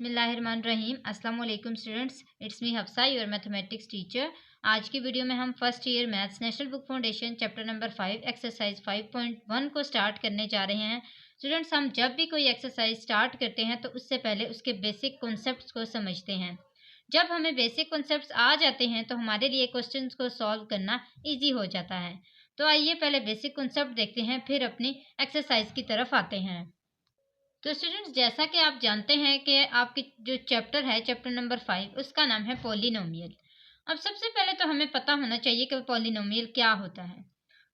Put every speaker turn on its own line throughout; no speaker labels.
बिस्मिल्लाहिर्रहमानिर्रहीम। अस्सलाम वालेकुम students, it's me Hafsa, your mathematics teacher. आज की वीडियो में हम first year maths national book foundation chapter number 5 exercise 5.1 को स्टार्ट करने जा रहे हैं। स्टूडेंट्स, हम जब भी कोई एक्सरसाइज स्टार्ट करते हैं तो उससे पहले उसके बेसिक कॉन्सेप्ट्स को समझते हैं। जब हमें बेसिक कॉन्सेप्ट्स आ जाते हैं तो हमारे लिए क्वेश्चंस को सॉल्व करना ईजी हो जाता है। तो आइए पहले बेसिक कॉन्सेप्ट देखते हैं, फिर अपनी एक्सरसाइज की तरफ आते हैं। तो स्टूडेंट्स, जैसा कि आप जानते हैं कि आपकी जो चैप्टर है, चैप्टर नंबर 5, उसका नाम है पॉलिनोमियल। अब सबसे पहले तो हमें पता होना चाहिए कि पॉलिनोमियल क्या होता है।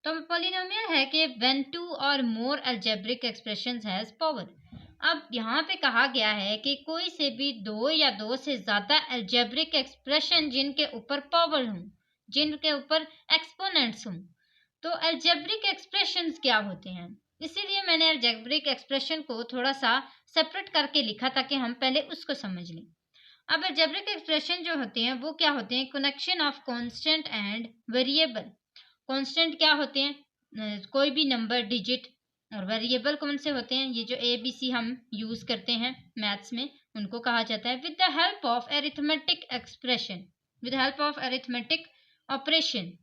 तो पॉलिनोमियल है कि व्हेन टू और मोर अलजेब्रिक एक्सप्रेशंस हैज पावर। अब यहाँ पे कहा गया है कि कोई से भी दो या दो से ज़्यादा अलजेब्रिक एक्सप्रेशन जिनके ऊपर पावर हों, जिनके ऊपर एक्सपोनेंट्स हों। तो अलजेब्रिक एक्सप्रेशंस क्या होते हैं, इसीलिए मैंने अलजेब्रिक एक्सप्रेशन को थोड़ा सा सेपरेट करके लिखा ताकि हम पहले उसको समझ लें। अब अलजेब्रिक एक्सप्रेशन जो होते हैं वो क्या होते हैं, connection of constant and variable. Constant क्या होते हैं, कोई भी नंबर, डिजिट। और वेरिएबल कौन से होते हैं, ये जो ए बी सी हम यूज करते हैं मैथ्स में, उनको कहा जाता है with the help of arithmetic expression, with help of arithmetic operation.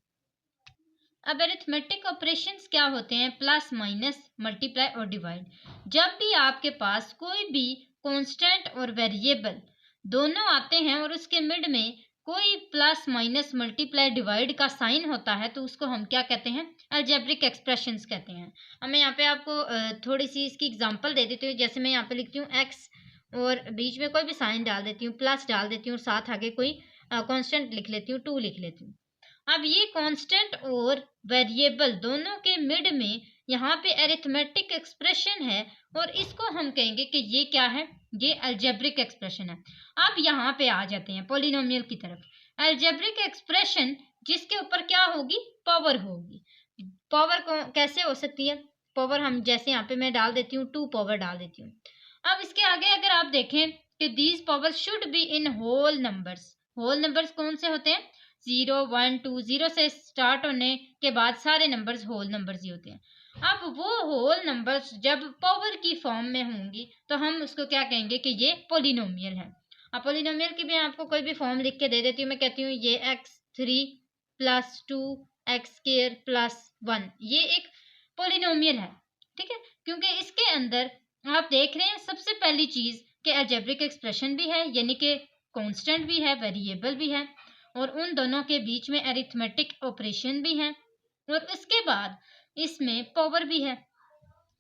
अब अरिथमेटिक ऑपरेशंस क्या होते हैं, प्लस, माइनस, मल्टीप्लाई और डिवाइड। जब भी आपके पास कोई भी कांस्टेंट और वेरिएबल दोनों आते हैं और उसके मिड में कोई प्लस, माइनस, मल्टीप्लाई, डिवाइड का साइन होता है तो उसको हम क्या कहते हैं, अलजेब्रिक एक्सप्रेशंस कहते हैं। अब मैं यहाँ पे आपको थोड़ी सी इसकी एग्जांपल दे देती हूँ। जैसे मैं यहाँ पे लिखती हूँ एक्स और बीच में कोई भी साइन डाल देती हूँ, प्लस डाल देती हूँ और साथ आगे कोई कांस्टेंट लिख लेती हूँ, 2 लिख लेती हूँ। अब ये कांस्टेंट और वेरिएबल दोनों के मिड में यहाँ पे अरिथमेटिक एक्सप्रेशन है और इसको हम कहेंगे कि ये क्या है, ये अलजेब्रिक एक्सप्रेशन है। अब यहाँ पे आ जाते हैं पॉलिनोमियल की तरफ। अलजेब्रिक एक्सप्रेशन जिसके ऊपर क्या होगी, पावर होगी। पावर को कैसे हो सकती है, पावर हम जैसे यहाँ पे मैं डाल देती हूँ 2 पावर डाल देती हूँ। अब इसके आगे अगर आप देखें कि these power should be in whole numbers. Whole numbers कौन से होते हैं, 0, 1, 2, 0 से स्टार्ट होने के बाद सारे नंबर्स होल नंबर्स ही होते हैं। अब वो होल नंबर्स जब पावर की फॉर्म में होंगी तो हम उसको क्या कहेंगे कि ये पॉलिनोमियल है। अब पॉलिनोमियल की मैं आपको कोई भी फॉर्म लिख के दे देती हूँ। मैं कहती हूँ ये x3 + 2 x² + 1, ये एक पॉलिनोमियल है, ठीक है। क्योंकि इसके अंदर आप देख रहे हैं सबसे पहली चीज कि अलजेब्रिक एक्सप्रेशन भी है, यानी कि कांस्टेंट भी है, वेरिएबल भी है, और उन दोनों के बीच में अरिथमेटिक ऑपरेशन भी है, और उसके बाद इसमें पावर भी है।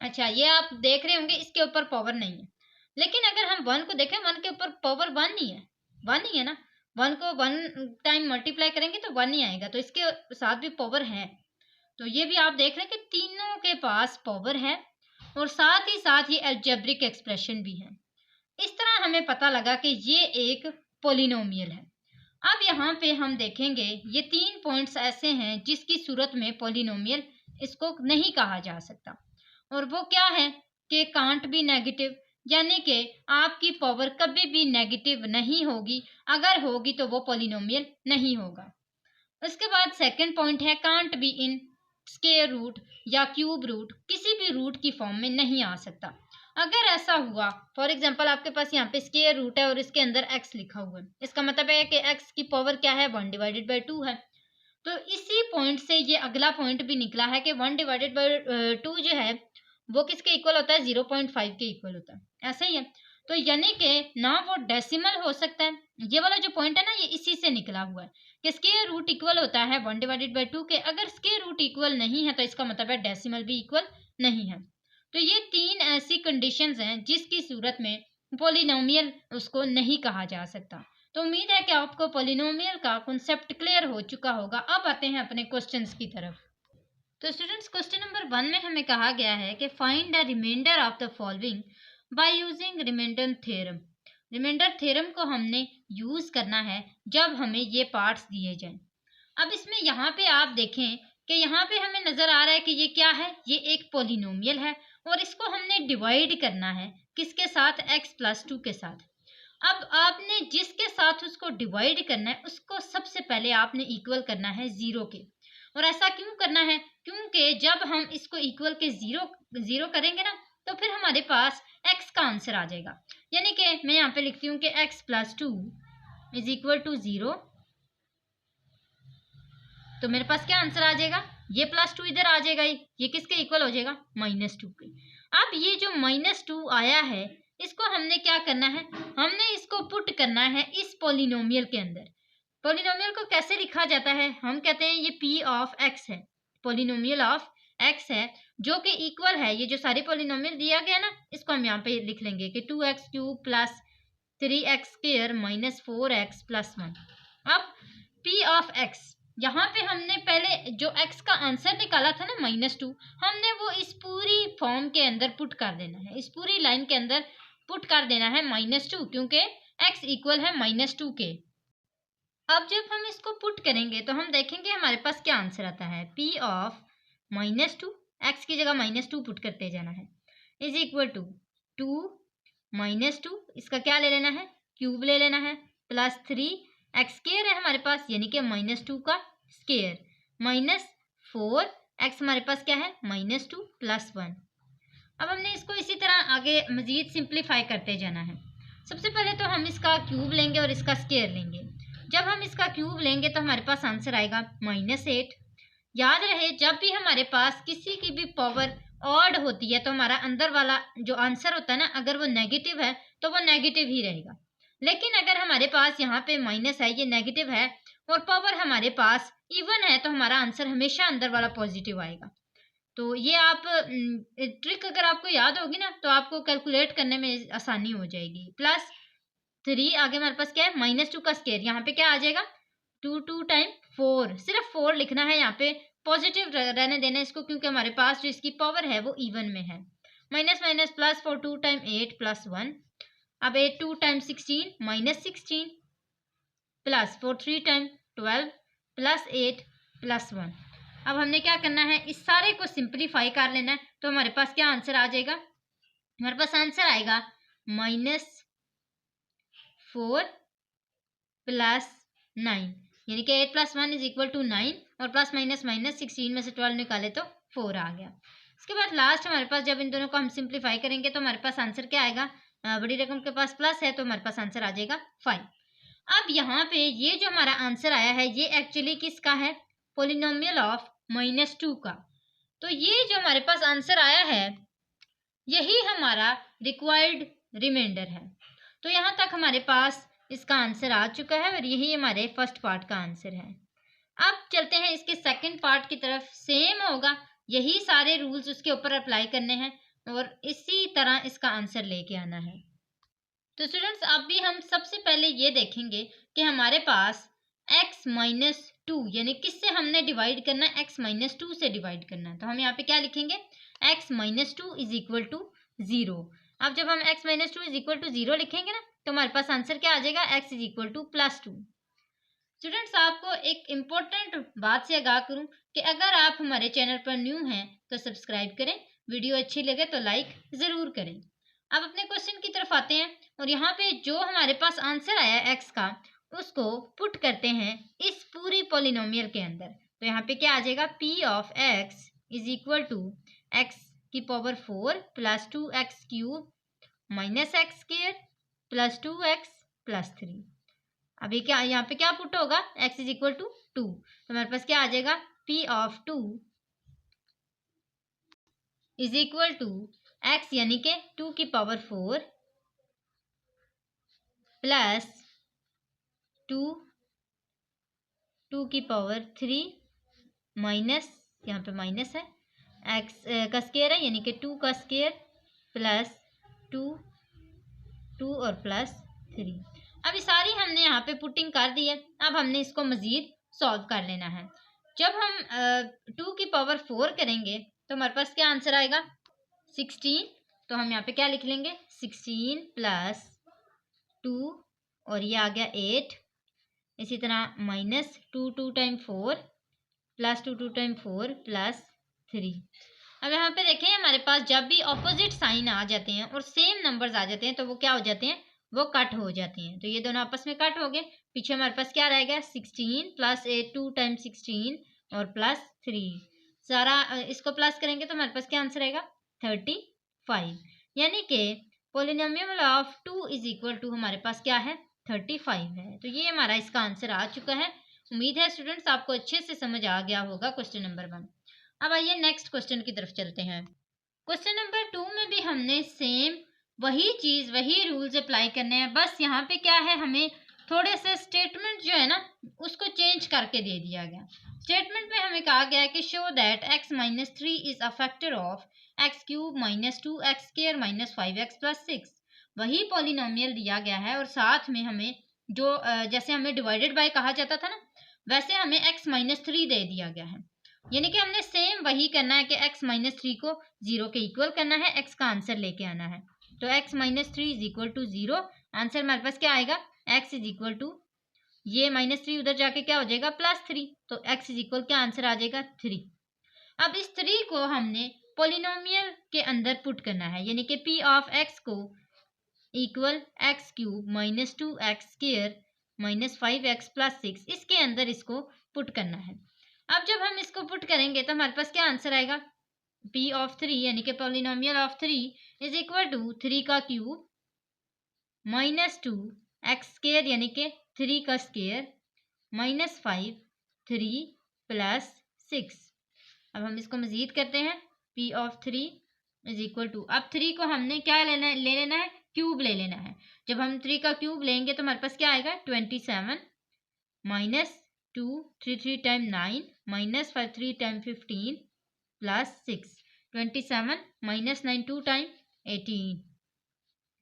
अच्छा, ये आप देख रहे होंगे इसके ऊपर पावर नहीं है, लेकिन अगर हम 1 को देखें, 1 के ऊपर पावर 1 ही है, 1 ही है ना। 1 को 1 टाइम मल्टीप्लाई करेंगे तो 1 ही आएगा, तो इसके साथ भी पावर है। तो ये भी आप देख रहे हैं कि तीनों के पास पावर है और साथ ही साथ ये अलजेब्रिक एक्सप्रेशन भी है। इस तरह हमें पता लगा कि ये एक पॉलिनोमियल है। अब यहाँ पे हम देखेंगे ये 3 पॉइंट्स ऐसे हैं जिसकी सूरत में पॉलिनोमियल इसको नहीं कहा जा सकता, और वो क्या है कि कांट बी नेगेटिव, यानी कि आपकी पावर कभी भी नेगेटिव नहीं होगी, अगर होगी तो वो पॉलिनोमियल नहीं होगा। उसके बाद सेकंड पॉइंट है can't be in square root या क्यूब रूट, किसी भी रूट की फॉर्म में नहीं आ सकता। अगर ऐसा हुआ, फॉर एग्जांपल आपके पास यहाँ पे स्क्वायर रूट है और इसके अंदर x लिखा हुआ है, इसका मतलब है कि x की पावर क्या है, 1/2 है। तो इसी पॉइंट से ये अगला पॉइंट भी निकला है कि 1/2 जो है वो किसके इक्वल होता है, 0.5 के इक्वल होता है, ऐसा ही है। तो यानी कि ना वो डेसिमल हो सकता है, ये वाला जो पॉइंट है ना, ये इसी से निकला हुआ है कि स्क्वायर रूट इक्वल होता है 1/2 के। अगर स्क्वायर रूट इक्वल नहीं है तो इसका मतलब है डेसिमल भी इक्वल नहीं है। तो ये 3 ऐसी कंडीशंस हैं जिसकी सूरत में पॉलिनोमियल उसको नहीं कहा जा सकता। तो उम्मीद है कि आपको पॉलिनोमियल का कॉन्सेप्ट क्लियर हो चुका होगा। अब आते हैं अपने क्वेश्चंस की तरफ। तो स्टूडेंट्स, क्वेश्चन नंबर 1 में हमें कहा गया है कि find the remainder of the following by using remainder theorem. Remainder theorem को हमने यूज करना है जब हमें ये पार्ट्स दिए जाएं। अब इसमें यहाँ पे आप देखें कि यहाँ पे हमें नजर आ रहा है कि ये क्या है, ये एक पॉलिनोमियल है और इसको हमने डिवाइड करना है किसके साथ, x+2 के साथ। अब आपने जिसके साथ उसको डिवाइड करना है उसको सबसे पहले आपने इक्वल करना है 0 के। और ऐसा क्यों करना है, क्योंकि जब हम इसको इक्वल के 0 करेंगे ना तो फिर हमारे पास x का आंसर आ जाएगा। यानी कि मैं यहाँ पे लिखती हूँ कि x plus 2 is equal to 0। तो मेरे पास क्या आंसर आ जाएगा, ये प्लस 2 इधर आ जाएगा, ये किसके इक्वल हो जाएगा, -2 के। अब ये जो -2 आया है इसको हमने क्या करना है, हमने इसको पुट करना है इस पोलिनोमियल के अंदर। पोलिनोमियल को कैसे लिखा जाता है, हम कहते हैं ये p ऑफ x है, पोलिनोमियल ऑफ x है जो कि इक्वल है, ये जो सारे पोलिनोमियल दिया गया ना इसको हम यहाँ पे लिख लेंगे कि 2x³ plus 3x² minus 4x plus 1। अब p ऑफ x, यहाँ पे हमने पहले जो x का आंसर निकाला था ना -2, हमने वो इस पूरी फॉर्म के अंदर पुट कर देना है, इस पूरी लाइन के अंदर पुट कर देना है -2, क्योंकि x इक्वल है -2 के। अब जब हम इसको पुट करेंगे तो हम देखेंगे हमारे पास क्या आंसर आता है, p ऑफ -2, x की जगह -2 पुट करते जाना है, इज इक्वल टू 2 -2, इसका क्या ले लेना है, क्यूब ले लेना है, प्लस 3x² है हमारे पास यानी कि -2 का स्केयर, माइनस 4x हमारे पास क्या है, -2 प्लस 1। अब हमने इसको इसी तरह आगे मजीद सिंप्लीफाई करते जाना है। सबसे पहले तो हम इसका क्यूब लेंगे और इसका स्केयर लेंगे। जब हम इसका क्यूब लेंगे तो हमारे पास आंसर आएगा -8। याद रहे जब भी हमारे पास किसी की भी पावर ऑड होती है तो हमारा अंदर वाला जो आंसर होता है ना, अगर वो नेगेटिव है तो वो नेगेटिव ही रहेगा, लेकिन अगर हमारे पास यहाँ पे माइनस है, ये नेगेटिव है और पावर हमारे पास इवन है तो हमारा आंसर हमेशा अंदर वाला पॉजिटिव आएगा। तो ये आप ट्रिक अगर आपको याद होगी ना तो आपको कैलकुलेट करने में आसानी हो जाएगी। प्लस 3 आगे हमारे पास क्या है, -2 का स्केयर, यहाँ पे क्या आ जाएगा 2 टाइम 4, सिर्फ 4 लिखना है, यहाँ पे पॉजिटिव रहने देना है इसको क्योंकि हमारे पास जो इसकी पावर है वो इवन में है। Minus minus plus 4 2 time 8 plus 1। अब 8 2 time 16 -16 plus 4 3 time 12 plus 8 plus 1। अब हमने क्या करना है, इस सारे को सिंप्लीफाई कर लेना है, तो हमारे पास क्या आंसर आ जाएगा, हमारे पास आंसर आएगा -4 प्लस 9, यानी कि 8 प्लस 1 इज इक्वल टू 9, और प्लस माइनस माइनस 16 में से 12 निकाले तो 4 आ गया। इसके बाद लास्ट हमारे पास जब इन दोनों को हम सिंप्लीफाई करेंगे तो हमारे पास आंसर क्या आएगा, बड़ी रकम के पास प्लस है तो हमारे पास आंसर आ जाएगा 5। अब यहाँ पे ये जो हमारा आंसर आया है ये एक्चुअली किसका है, पोलिनोमियल ऑफ -2 का। तो ये जो हमारे पास आंसर आया है यही हमारा रिक्वायर्ड रिमाइंडर है। तो यहाँ तक हमारे पास इसका आंसर आ चुका है और यही हमारे फर्स्ट पार्ट का आंसर है। अब चलते हैं इसके सेकंड पार्ट की तरफ। सेम होगा, यही सारे रूल्स उसके ऊपर अप्लाई करने हैं और इसी तरह इसका आंसर लेके आना है। तो स्टूडेंट्स अब भी हम सबसे पहले ये देखेंगे कि हमारे पास x-2 यानी किससे हमने डिवाइड करना है, x-2 से डिवाइड करना है। तो हम यहाँ पे क्या लिखेंगे, x-2 इज इक्वल टू 0। अब जब हम x-2 इज इक्वल टू 0 लिखेंगे ना तो हमारे पास आंसर क्या आ जाएगा, x is equal to +2। Students आपको एक इम्पोर्टेंट बात से आगाह करूं कि अगर आप हमारे चैनल पर न्यू हैं तो सब्सक्राइब करें, वीडियो अच्छी लगे तो लाइक ज़रूर करें। अब अपने क्वेश्चन की तरफ आते हैं और यहाँ पे जो हमारे पास आंसर आया है x का उसको पुट करते हैं इस पूरी पॉलिनोमियल के अंदर। तो यहाँ पे क्या आ जाएगा, p of x is equal to x की power 4 plus 2x³ minus x² plus 2x plus 3। अभी क्या यहाँ पे क्या पुट होगा, x इज इक्वल टू 2, तो हमारे पास क्या आ जाएगा, p of 2 is equal to x यानी कि 2 की पावर 4 प्लस 2 की पावर 3 माइनस, यहाँ पे माइनस है, x का स्केयर है यानी कि 2 का स्केयर प्लस 2 और प्लस 3। अब ये सारी हमने यहाँ पे पुटिंग कर दी है। अब हमने इसको मज़ीद सॉल्व कर लेना है। जब हम 2 की पावर 4 करेंगे तो हमारे पास क्या आंसर आएगा, 16। तो हम यहाँ पे क्या लिख लेंगे, 16 प्लस 2 और ये आ गया 8। इसी तरह minus 2 time 4 plus 2 time 4 plus 3। अब यहाँ पे देखें हमारे पास जब भी ऑपोजिट साइन आ जाते हैं और सेम नंबर्स आ जाते हैं तो वो क्या हो जाते हैं, वो कट हो जाते हैं। तो ये दोनों आपस में कट हो गए, पीछे हमारे पास क्या रहेगा, 16 प्लस 8 2 टाइम 16 और प्लस 3। सारा इसको प्लस करेंगे तो हमारे पास क्या आंसर आएगा, 35। यानी कि polynomial of 2 is equal to हमारे पास क्या है 35 है। तो ये हमारा इसका आंसर आ चुका है। उम्मीद है स्टूडेंट्स आपको अच्छे से समझ आ गया होगा क्वेश्चन नंबर 1। अब आइए नेक्स्ट क्वेश्चन की तरफ चलते हैं। क्वेश्चन नंबर 2 में भी हमने सेम वही चीज वही रूल्स अप्लाई करने हैं, बस यहाँ पे क्या है हमें थोड़े से स्टेटमेंट जो है ना उसको चेंज करके दे दिया गया। स्टेटमेंट में हमें कहा गया है कि show that x minus 3 is a factor of x cube minus 2x square minus 5x plus 6। वही पॉलिनोमियल दिया गया है और साथ में हमें जो जैसे हमें डिवाइडेड बाय कहा जाता था ना वैसे हमें x माइनस 3 दे दिया गया है। यानी कि हमने सेम वही करना है कि x माइनस 3 को 0 के इक्वल करना है, x का आंसर लेके आना है। तो x minus 3 is equal to 0, answer हमारे पास क्या आएगा x इज इक्वल टू ये माइनस 3 उधर जाके क्या हो जाएगा प्लस 3, तो x इज इक्वल क्या आंसर आ जाएगा 3। अब इस 3 को हमने पोलिनोमियल के अंदर पुट करना है, यानी कि p ऑफ x को equal x cube minus 2x square minus 5x plus 6 इसके अंदर इसको पुट करना है। अब जब हम इसको पुट करेंगे तो हमारे पास क्या आंसर आएगा p ऑफ 3 यानी कि polynomial of 3 is equal to 3 का क्यूब माइनस 2x स्क्वायर यानी कि 3 का स्क्वायर माइनस 5 3 प्लस 6। अब हम इसको मजीद करते हैं p of 3 is equal to, अब 3 को हमने क्या लेना है ले लेना है क्यूब ले लेना है। जब हम 3 का क्यूब लेंगे तो हमारे पास क्या आएगा 27 minus 2 3 3 time 9 minus 5 3 time 15 plus 6। 27 minus 9 2 time 18,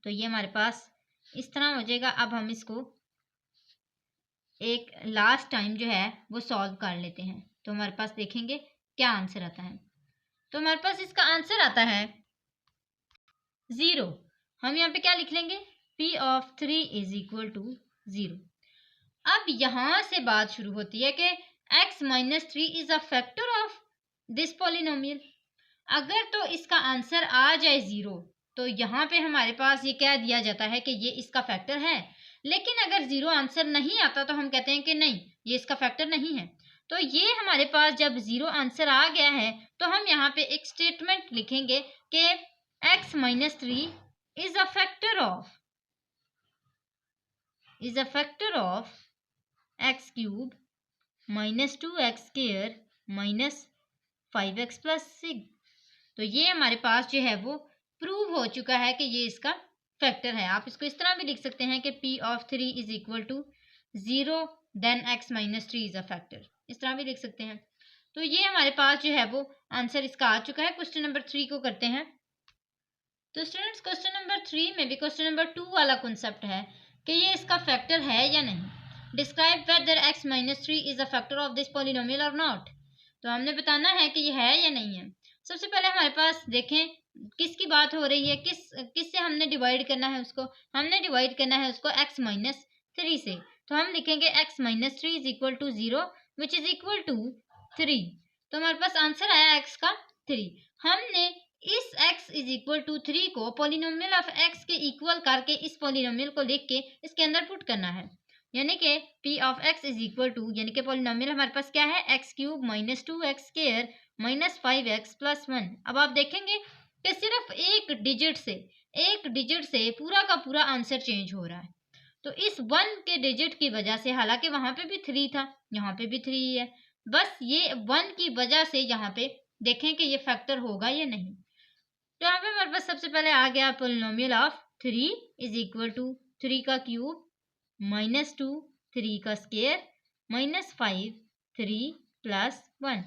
तो ये हमारे पास इस तरह हो जाएगा। अब हम इसको एक लास्ट टाइम जो है वो सॉल्व कर लेते हैं, तो हमारे पास देखेंगे क्या आंसर आता है। तो हमारे पास इसका आंसर आता है 0। हम यहाँ पे क्या लिख लेंगे p of 3 is equal to 0। अब यहाँ से बात शुरू होती है कि x minus 3 is a factor of this polynomial. अगर तो इसका आंसर आ जाए 0 तो यहाँ पे हमारे पास ये क्या दिया जाता है कि ये इसका फैक्टर है। लेकिन अगर 0 आंसर नहीं आता तो हम कहते हैं कि नहीं ये इसका फैक्टर नहीं है। तो ये हमारे पास जब 0 आंसर आ गया है तो हम यहाँ पे एक स्टेटमेंट लिखेंगे कि x minus 3 is a factor of x cube minus 2x square minus 5x plus 6। तो ये हमारे पास जो है वो प्रूव हो चुका है कि ये इसका फैक्टर है। आप इसको इस तरह भी लिख सकते हैं कि p of 3 is equal to 0 then x minus 3 is a factor, इस तरह भी लिख सकते हैं। तो ये हमारे पास जो है वो आंसर इसका आ चुका है। क्वेश्चन नंबर 3 को करते हैं। तो स्टूडेंट्स क्वेश्चन नंबर 3 में भी क्वेश्चन नंबर 2 वाला कॉन्सेप्ट है कि ये इसका फैक्टर है या नहीं। Describe whether x minus 3 is a factor of this polynomial और नॉट। तो हमने बताना है कि ये है या नहीं है। सबसे पहले हमारे पास देखें किसकी बात हो रही है, किससे हमने डिवाइड करना है उसको, हमने डिवाइड करना है उसको x माइनस 3 से। तो हम लिखेंगे x minus 3 is equal to 0 which is equal to 3। तो हमारे पास आंसर आया x का 3। हमने इस x इज इक्वल टू 3 को पॉलिनोमियल ऑफ x के इक्वल करके इस पॉलिनोमियल को लिख के इसके अंदर पुट करना है, यानी कि p of x is equal to यानी कि पॉलिनोमियल हमारे पास क्या है X cube minus 2x square minus 5x plus 1। अब आप देखेंगे कि सिर्फ एक डिजिट से पूरा का पूरा आंसर चेंज हो रहा है। तो इस 1 के डिजिट की वजह से, हालांकि वहां पे भी 3 था यहाँ पे भी 3 है, बस ये 1 की वजह से यहाँ पे देखें कि ये फैक्टर होगा या नहीं। तो यहाँ पे हमारे पास सबसे पहले आ गया polynomial of 3 is equal to 3 का क्यूब माइनस 2 3 का स्क्वायर माइनस 5 3 प्लस 1।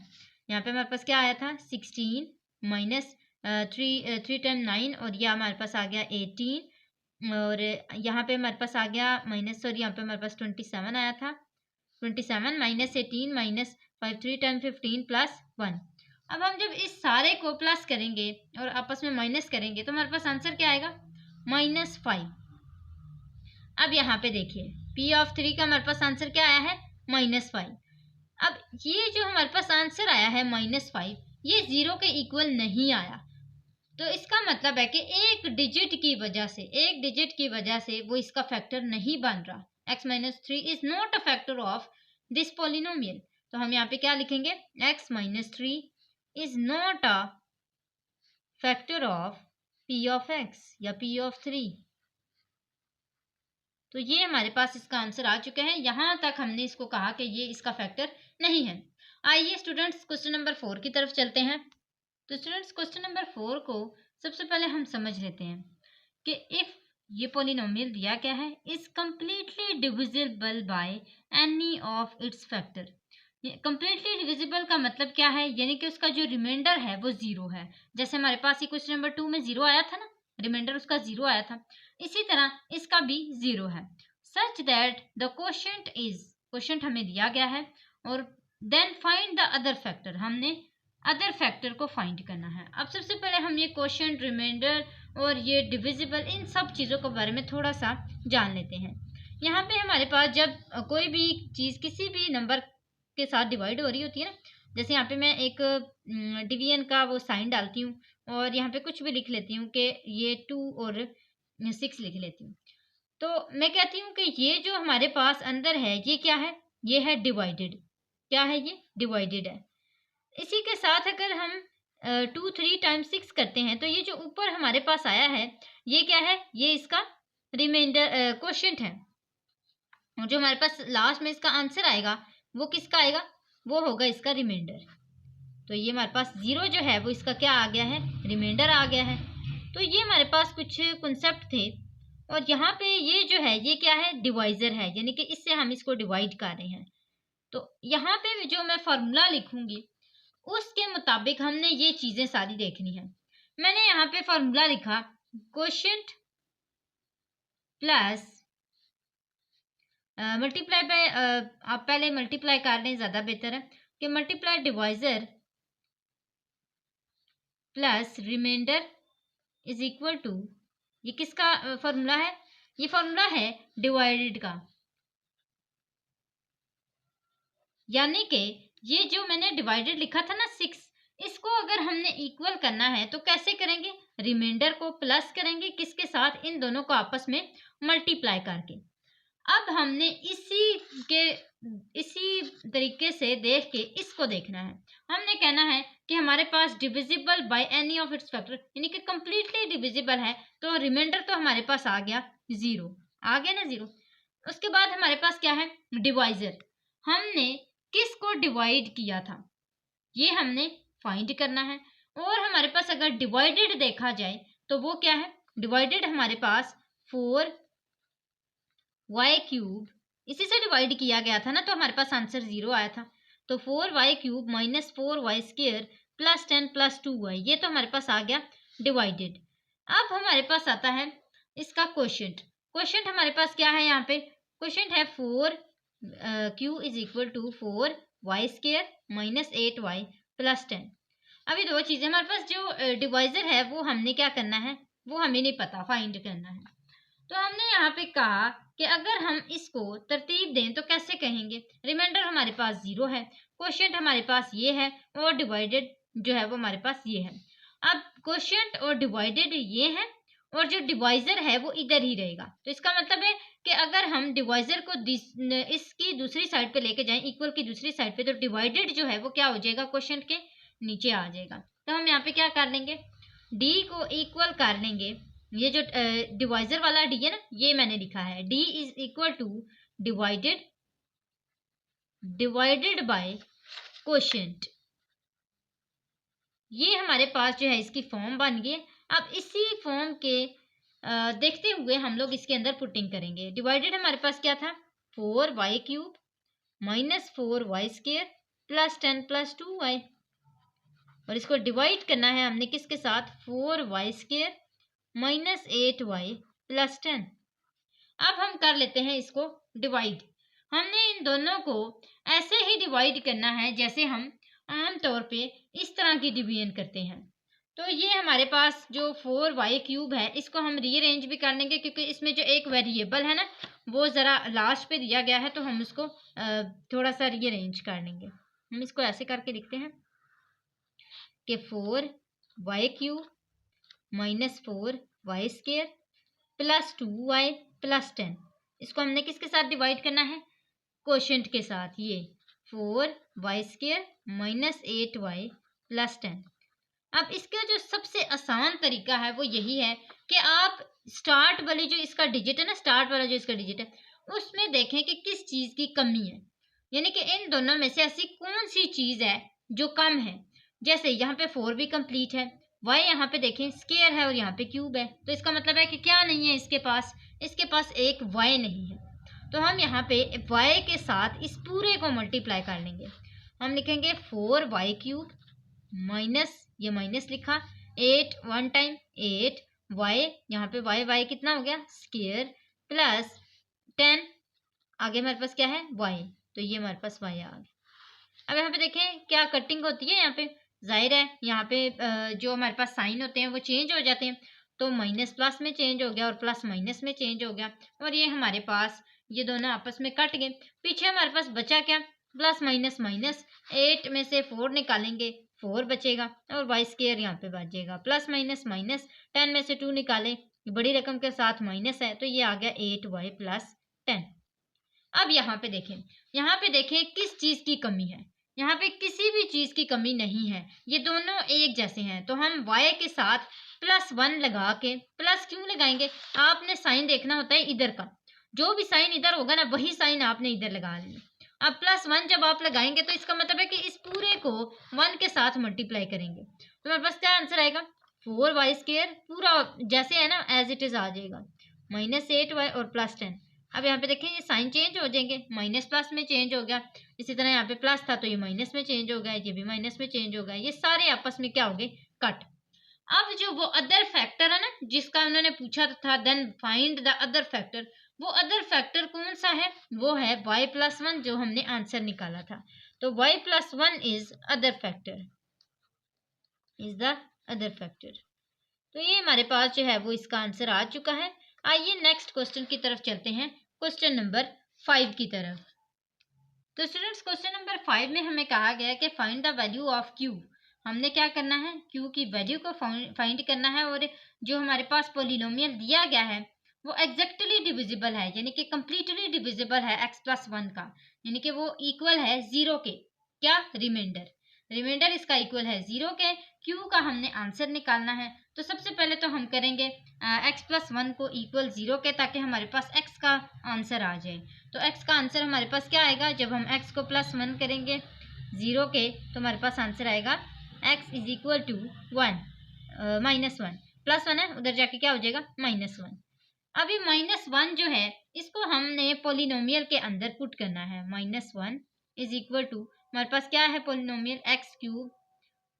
यहाँ पे हमारे पास क्या आया था 16 माइनस 3 टाइम 9 और यह हमारे पास आ गया 18 और यहाँ पे हमारे पास आ गया माइनस, सॉरी यहाँ पे हमारे पास 27 आया था। 27 माइनस 18 माइनस 5 3 टाइम 15 प्लस 1। अब हम जब इस सारे को प्लस करेंगे और आपस में माइनस करेंगे तो हमारे पास आंसर क्या आएगा -5। अब यहाँ पे देखिए p ऑफ 3 का हमारे पास आंसर क्या आया है -5। अब ये जो हमारे पास आंसर आया है -5 ये 0 के इक्वल नहीं आया। तो इसका मतलब है कि एक डिजिट की वजह से वो इसका फैक्टर नहीं बन रहा। x minus 3 is not a factor of this polynomial. तो हम यहाँ पे क्या लिखेंगे x minus 3 is not a factor of P of x या पी ऑफ 3। तो ये हमारे पास इसका आंसर आ चुका है। यहाँ तक हमने इसको कहा कि ये इसका फैक्टर नहीं है। आइए स्टूडेंट्स क्वेश्चन नंबर 4 की तरफ चलते हैं। तो स्टूडेंट्स क्वेश्चन नंबर 4 को सबसे पहले हम समझ लेते हैं कि इफ ये पॉलिनोमियल दिया क्या है, is completely divisible by any of its factor. Completely divisible का मतलब क्या है, यानी कि उसका जो रिमाइंडर है वो जीरो है। जैसे हमारे पास ये क्वेश्चन नंबर 2 में जीरो आया था ना, रिमाइंडर उसका जीरो आया था, इसी तरह इसका भी जीरो है। Such that the quotient is, quotient हमें दिया गया है, और then find the other factor, हमने अदर फैक्टर को फाइंड करना है। अब सबसे पहले हम ये क्वोशिएंट, रिमाइंडर और ये डिविजिबल, इन सब चीज़ों के बारे में थोड़ा सा जान लेते हैं। यहाँ पे हमारे पास जब कोई भी चीज़ किसी भी नंबर के साथ डिवाइड हो रही होती है ना, जैसे यहाँ पे मैं एक डिवीजन का वो साइन डालती हूँ और यहाँ पे कुछ भी लिख लेती हूँ कि ये 2 और 6 लिख लेती हूँ, तो मैं कहती हूँ कि ये जो हमारे पास अंदर है ये क्या है, ये है डिवाइडेड। क्या है, ये डिवाइडेड है। इसी के साथ अगर हम 2 3 टाइम्स 6 करते हैं तो ये जो ऊपर हमारे पास आया है ये क्या है, ये इसका रिमाइंडर क्वोशिएंट है। और जो हमारे पास लास्ट में इसका आंसर आएगा वो किसका आएगा, वो होगा इसका रिमाइंडर। तो ये हमारे पास जीरो जो है वो इसका क्या आ गया है, रिमाइंडर आ गया है। तो ये हमारे पास कुछ कॉन्सेप्ट थे, और यहाँ पे ये जो है ये क्या है, डिवाइजर है, यानी कि इससे हम इसको डिवाइड कर रहे हैं। तो यहाँ पे जो मैं फार्मूला लिखूंगी उसके मुताबिक हमने ये चीजें सारी देखनी है। मैंने यहाँ पे फार्मूला लिखा क्वोशिएंट प्लस मल्टीप्लाई बाय, आप पहले मल्टीप्लाई कर लें, ज़्यादा बेहतर है कि multiply divisor plus remainder is equal to, ये किसका फॉर्मूला है, ये फॉर्मूला है डिवाइडेड का। यानी कि ये जो मैंने डिवाइडेड लिखा था ना 6, इसको अगर हमने इक्वल करना है तो कैसे करेंगे, रिमाइंडर को प्लस करेंगे किसके साथ, इन दोनों को आपस में मल्टीप्लाई करके। अब हमने इसी तरीके से देख के इसको देखना है। हमने कहना है कि हमारे पास divisible by any of its factor, यानी कि कंप्लीटली डिविजिबल है, तो रिमाइंडर तो हमारे पास आ गया जीरो, आ गया ना जीरो। उसके बाद हमारे पास क्या है, डिवाइजर, हमने किसको डिवाइड किया था ये हमने फाइंड करना है। और हमारे पास अगर डिवाइडेड देखा जाए तो वो क्या है, डिवाइडेड हमारे पास 4y³ इसी से डिवाइड किया गया था ना, तो हमारे पास आंसर जीरो आया था। तो 4y³ minus 4y² plus 10 plus 2y, ये तो हमारे पास आ गया डिवाइडेड। अब हमारे पास आता है इसका क्वोशिएंट। क्वोशिएंट हमारे पास क्या है, यहाँ पे क्वोशिएंट है 4q is equal to 4y² minus 8y plus 10। अभी दो चीज़ें हमारे पास, जो डिवाइजर है वो हमने क्या करना है, वो हमें नहीं पता, फाइंड करना है। तो हमने यहाँ पे कहा कि अगर हम इसको तरतीब दें तो कैसे कहेंगे, रिमाइंडर हमारे पास जीरो है, क्वोशिएंट हमारे पास ये है, और डिवाइडेड जो है वो हमारे पास ये है। अब क्वोशिएंट और डिवाइडेड ये है, और जो डिवाइजर है वो इधर ही रहेगा। तो इसका मतलब है कि अगर हम डिवाइजर को इसकी दूसरी साइड पे लेके जाएं, इक्वल की दूसरी साइड पे, तो डिवाइडेड जो है वो क्या हो जाएगा, क्वोशिएंट के नीचे आ जाएगा। तो हम यहाँ पे क्या कर लेंगे, डी को इक्वल कर लेंगे, ये जो डिवाइजर वाला डी है ना, ये मैंने लिखा है D is equal two divided by quotient. ये हमारे पास जो है इसकी फॉर्म बन गई। अब इसी फॉर्म के देखते हुए हम लोग इसके अंदर पुटिंग करेंगे। डिवाइडेड हमारे पास क्या था, 4y³ minus 4y² plus 10 plus 2y, और इसको डिवाइड करना है हमने किसके साथ, 4y² माइनस 8y प्लस 10। अब हम कर लेते हैं इसको डिवाइड। हमने इन दोनों को ऐसे ही डिवाइड करना है जैसे हम आम तौर पे इस तरह की डिवीजन करते हैं। तो ये हमारे पास जो 4y³ है इसको हम रीअरेंज भी कर लेंगे, क्योंकि इसमें जो एक वेरिएबल है ना वो ज़रा लास्ट पे दिया गया है, तो हम उसको थोड़ा सा रीअरेंज कर लेंगे। हम इसको ऐसे करके लिखते हैं कि 4y³ minus 4y² plus 2y plus 10, इसको हमने किसके साथ डिवाइड करना है, क्वोशिएंट के साथ। ये 4y² माइनस 8y प्लस 10। अब इसका जो सबसे आसान तरीका है वो यही है कि आप स्टार्ट वाली जो इसका डिजिट है ना, स्टार्ट वाला जो इसका डिजिट है, उसमें देखें कि किस चीज़ की कमी है, यानी कि इन दोनों में से ऐसी कौन सी चीज़ है जो कम है। जैसे यहाँ पे 4 भी कंप्लीट है, y यहाँ पे देखें स्क्वायर है और यहाँ पे क्यूब है, तो इसका मतलब है कि क्या नहीं है इसके पास एक y नहीं है। तो हम यहाँ पे y के साथ इस पूरे को मल्टीप्लाई कर लेंगे। हम लिखेंगे 4y क्यूब माइनस, ये माइनस लिखा, 8 वन टाइम 8 y, यहाँ पे y कितना हो गया स्क्वायर, प्लस 10, आगे हमारे पास क्या है y, तो ये हमारे पास y आ गया। अब यहाँ पे देखें क्या कटिंग होती है, यहाँ पे जाहिर है यहाँ पे जो हमारे पास साइन होते हैं वो चेंज हो जाते हैं, तो माइनस प्लस में चेंज हो गया और प्लस माइनस में चेंज हो गया, और ये हमारे पास ये दोनों आपस में कट गए। पीछे हमारे पास बचा क्या, प्लस माइनस माइनस, 8 में से 4 निकालेंगे 4 बचेगा और वाई स्क्वायर यहाँ पे बचेगा, प्लस माइनस माइनस, 10 में से 2 निकाले, बड़ी रकम के साथ माइनस है तो ये आ गया 8y प्लस 10। अब यहाँ पे देखें किस चीज़ की कमी है, यहाँ पे किसी भी चीज़ की कमी नहीं है, ये दोनों एक जैसे हैं, तो हम y के साथ +1 लगा के, प्लस क्यों लगाएंगे, आपने साइन देखना होता है इधर का, जो भी साइन इधर होगा ना वही साइन आपने इधर लगा लेना। अब +1 जब आप लगाएंगे तो इसका मतलब है कि इस पूरे को 1 के साथ मल्टीप्लाई करेंगे, तो हमारे पास क्या आंसर आएगा 4y² पूरा जैसे है ना एज इट इज आ जाएगा, -8y और +10। अब यहाँ पे देखें ये साइन चेंज हो जाएंगे, माइनस प्लस में चेंज हो गया, इसी तरह यहाँ पे प्लस था तो ये माइनस में चेंज हो गया, ये भी माइनस में चेंज हो गया, ये सारे आपस में क्या हो गए कट। अब जो वो अदर फैक्टर है ना जिसका उन्होंने पूछा था, then find the other factor, वो अदर फैक्टर कौन सा है, वो है y+1 जो हमने आंसर निकाला था, तो y+1 is other factor, is the other factor. तो ये हमारे पास जो है वो इसका आंसर आ चुका है। आइए नेक्स्ट क्वेश्चन की तरफ चलते हैं, क्वेश्चन नंबर 5 की तरफ। तो स्टूडेंट्स क्वेश्चन नंबर 5 में हमें कहा गया है कि find the value of Q, हमने क्या करना है क्यू की वैल्यू को फाइंड करना है, और जो हमारे पास पोलिनोमियल दिया गया है वो एग्जैक्टली डिविजिबल है, यानी कि कंप्लीटली डिविजिबल है x+1 का, यानी कि वो इक्वल है 0 के, क्या रिमाइंडर इसका इक्वल है 0 के। क्यू का हमने आंसर निकालना है, तो सबसे पहले तो हम करेंगे x+1 को इक्वल 0 के, ताकि हमारे पास x का आंसर आ जाए। तो x का आंसर हमारे पास क्या आएगा, जब हम x को +1 करेंगे 0 के तो हमारे पास आंसर आएगा x इज इक्वल टू 1 -1, +1 है उधर जाके क्या हो जाएगा -1। अभी -1 जो है इसको हमने पोलिनोमियल के अंदर पुट करना है, -1 इज इक्वल टू हमारे पास क्या है polynomial x³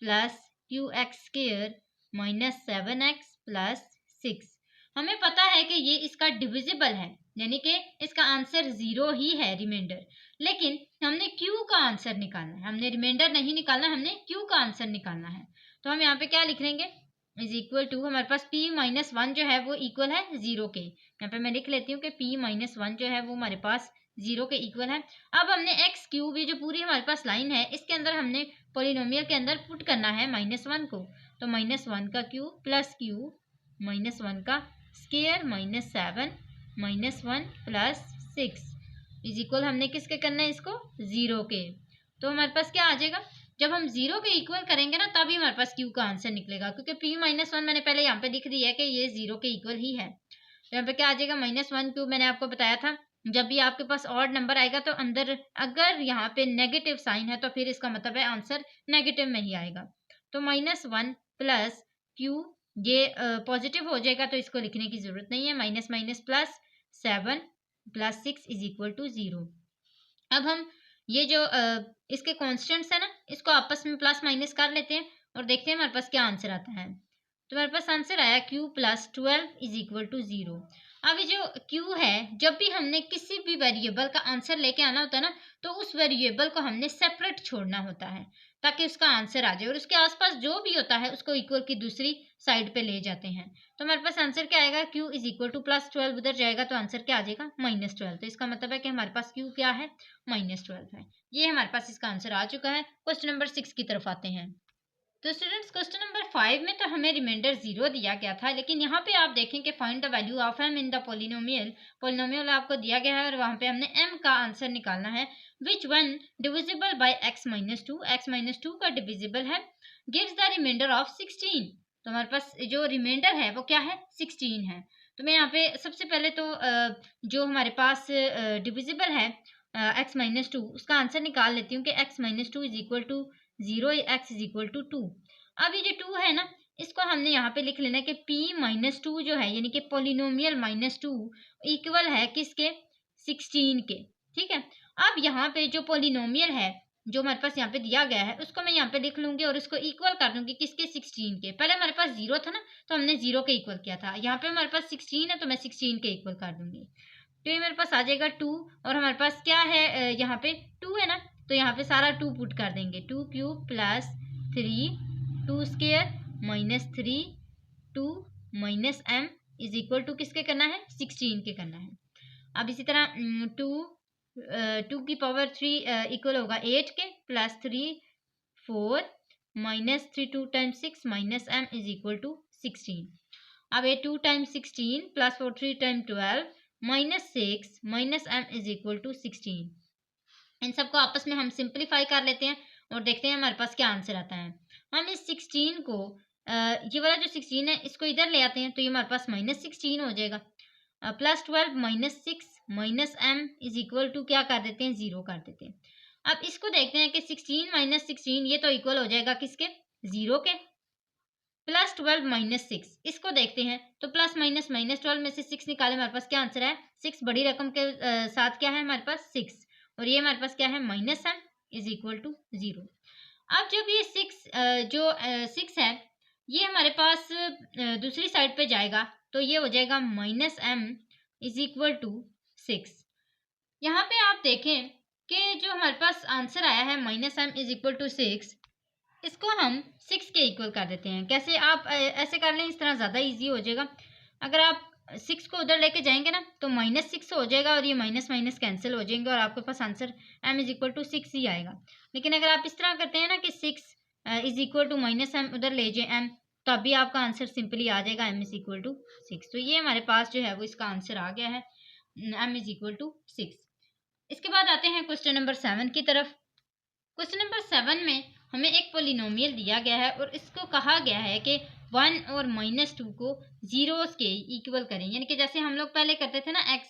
plus qx² -7x plus 6। हमें पता है कि ये इसका डिविजिबल है, यानी कि इसका आंसर 0 ही है रिमाइंडर, लेकिन हमने q का आंसर निकालना है, हमने रिमाइंडर नहीं निकालना, हमने q का आंसर निकालना है। तो हम यहाँ पे क्या लिख लेंगे इज इक्वल टू, हमारे पास p-1 जो है वो इक्वल है 0 के, यहाँ पे मैं लिख लेती हूँ कि p-1 जो है वो हमारे पास 0 के इक्वल है। अब हमने x³ ये जो पूरी हमारे पास लाइन है इसके अंदर हमने पोलिनोमियल के अंदर पुट करना है -1 को, तो -1 का क्यूब प्लस क्यूब -1 का स्क्वायर -7 -1 प्लस 6 इज इक्वल, हमने किसके करना है इसको 0 के। तो हमारे पास क्या आ जाएगा, जब हम 0 के इक्वल करेंगे ना तभी हमारे पास क्यू का आंसर निकलेगा, क्योंकि p-1 मैंने पहले यहाँ पे लिख दिया है कि ये 0 के इक्वल ही है। तो यहाँ पे क्या आ जाएगा -1 मैंने आपको बताया था, जब भी आपके पास ऑड नंबर आएगा तो अंदर अगर यहाँ पे नेगेटिव साइन है तो फिर इसका मतलब है आंसर नेगेटिव में ही आएगा। तो -1 प्लस क्यू ये पॉजिटिव हो जाएगा तो इसको लिखने की जरूरत नहीं है, minus minus plus 7 plus 6 is equal to 0। अब हम ये जो इसके कॉन्स्टेंट्स है ना इसको आपस में प्लस माइनस कर लेते हैं और देखते हैं हमारे पास क्या आंसर आता है। तो हमारे पास आंसर आया q plus 12 is equal to 0। अब जो q है, जब भी हमने किसी भी वेरिएबल का आंसर लेके आना होता है ना तो उस वेरिएबल को हमने सेपरेट छोड़ना होता है ताकि उसका आंसर आ जाए, और उसके आसपास जो भी होता है उसको इक्वल की दूसरी साइड पे ले जाते हैं। तो हमारे पास आंसर क्या आएगा, q इज इक्वल टू +12 उधर जाएगा तो आंसर क्या आ जाएगा -12। तो इसका मतलब है कि हमारे पास q क्या है -12 है। ये हमारे पास इसका आंसर आ चुका है। क्वेश्चन नंबर 6 की तरफ आते हैं। तो स्टूडेंट्स क्वेश्चन नंबर 5 में तो हमें रिमाइंडर 0 दिया गया था, लेकिन यहाँ पे आप देखें कि find the value of m in the polynomial आपको दिया गया है और वहाँ पे हमने m का आंसर निकालना है, which one divisible by x-2, x-2 का डिविजिबल है गिव्स द रिमाइंडर ऑफ 16। तो हमारे पास जो रिमाइंडर है वो क्या है, 16 है। तो मैं यहाँ पे सबसे पहले तो जो हमारे पास डिविजिबल है x माइनस टू, उसका आंसर निकाल लेती हूँ कि x minus two is equal to 0, x is equal to 2। अब ये जो 2 है ना, इसको हमने यहाँ पे लिख लेना कि p माइनस टू जो है, यानी कि पोलिनोमियल माइनस टू इक्वल है किसके, 16 के। ठीक है, अब यहाँ पे जो पोलिनोमियल है जो हमारे पास यहाँ पे दिया गया है, उसको मैं यहाँ पे लिख लूंगी और उसको इक्वल कर दूंगी किसके, 16 के। पहले हमारे पास 0 था ना, तो हमने 0 के इक्वल किया था। यहाँ पे हमारे पास 16 है तो मैं 16 के इक्वल कर दूंगी। तो ये मेरे पास आ जाएगा 2, और हमारे पास क्या है, यहाँ पे 2 है ना, तो यहाँ पे सारा 2 पुट कर देंगे। 2 cube plus 3 2 square minus 3 2 minus m is equal to किसके करना है, 16 के करना है। अब इसी तरह 2 की पावर 3 इक्वल होगा 8 के, plus 3 4 minus 3 2 times 6 minus m is equal to 16। अब ये 2 टाइम्स 16 plus 4 3 time 12 minus 6 minus m is equal to 16। इन सबको आपस में हम सिंप्लीफाई कर लेते हैं और देखते हैं हमारे पास क्या आंसर आता है। हम इस 16 को ये वाला जो 16 है इसको इधर ले आते हैं, तो ये हमारे पास माइनस 16 हो जाएगा। Plus 12 minus 6 minus m is equal to क्या कर देते हैं, 0 कर देते हैं। अब इसको देखते हैं कि 16 माइनस 16 ये तो इक्वल हो जाएगा किसके, 0 के। प्लस 12 माइनस 6 इसको देखते हैं, तो प्लस माइनस माइनस 12 में से 6 निकाले, हमारे पास क्या आंसर है, 6 बड़ी रकम के साथ क्या है हमारे पास 6, और ये हमारे पास क्या है minus m is equal to 0। अब जब ये 6 है ये हमारे पास दूसरी साइड पे जाएगा, तो ये हो जाएगा minus m is equal to 6। यहाँ पे आप देखें कि जो हमारे पास आंसर आया है minus m is equal to 6, इसको हम 6 के इक्वल कर देते हैं। कैसे, आप ऐसे कर लें, इस तरह ज़्यादा इजी हो जाएगा। अगर आप 6 को उधर लेके जाएंगे ना, तो माइनस 6 हो जाएगा और ये माइनस माइनस कैंसिल हो जाएंगे और आपके पास answer m is equal to 6 ही आएगा। लेकिन अगर आप इस तरह करते हैं ना कि 6 is equal to minus m उधर ले जाए m, तो अभी आपका आंसर सिंपली आ जाएगा m इज इक्वल टू 6। तो ये हमारे पास जो है वो इसका आंसर आ गया है, m इज इक्वल टू 6। इसके बाद आते हैं क्वेश्चन नंबर 7 की तरफ। क्वेश्चन नंबर 7 में हमें एक पोलिनोमियल दिया गया है और इसको कहा गया है कि 1 और माइनस 2 को जीरोस के इक्वल करें, यानी कि जैसे हम लोग पहले करते थे ना x